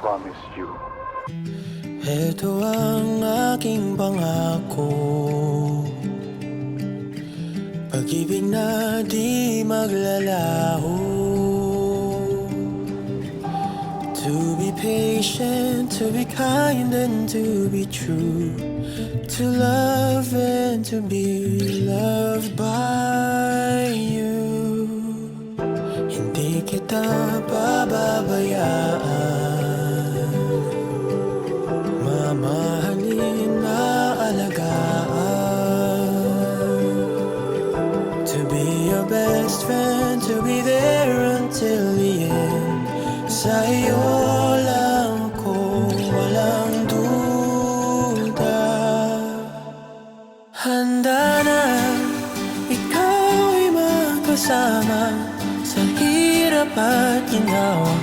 promised you. Ito ang aking pangako, pag-ibig na di maglalaho. To be patient, to be kind and to be true, to love and to be loved by you. Hindi kita pababayaan, mamahalin na alagaan. To be your best friend, to be there until the end. Sa iyo lang ko walang duda. Handa na ikaw ay magkasama sa hirap at ginawa,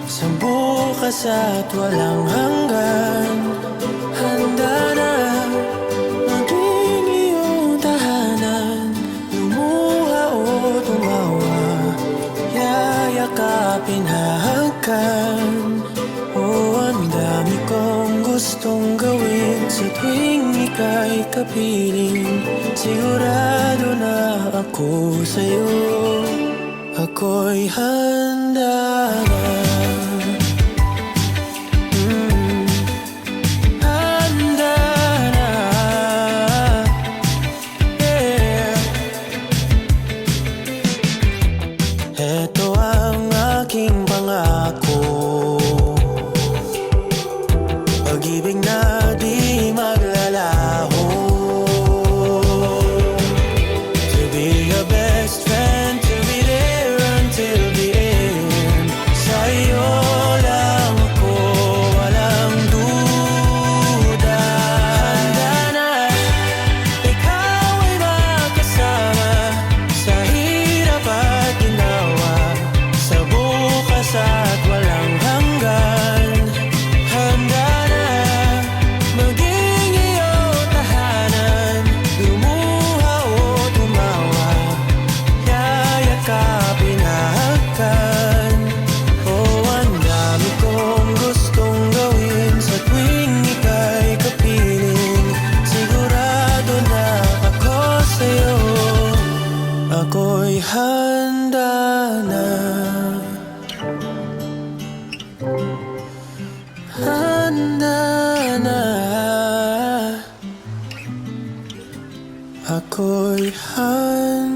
sa bukas at walang hanggan. Handa na maging iyong tahanan, lumuha o tumawa, yayakapin, hahagkan. Oh, ang dami kong gustong gawin sa tuwing ika'y kapiling. Sigurado na ako sa'yo, ako'y handa na. Handa na, yeah. Ito ang aking pangako, pag-ibig na di maglalaho. To be your best friend, to be there until the end. Sa iyo lang ako walang duda. Handa na ikaw ay magkasama sa hirap at ginawa, sa bukas at walang hanggan. Handa na maging iyong tahanan, lumuha o tumawa, yayakapin, hahagkan. Oh, ang dami kong gustong gawin sa tuwing ika'y kapiling. Sigurado na ako sa'yo, ako'y handa na. Handa na, ako'y handa.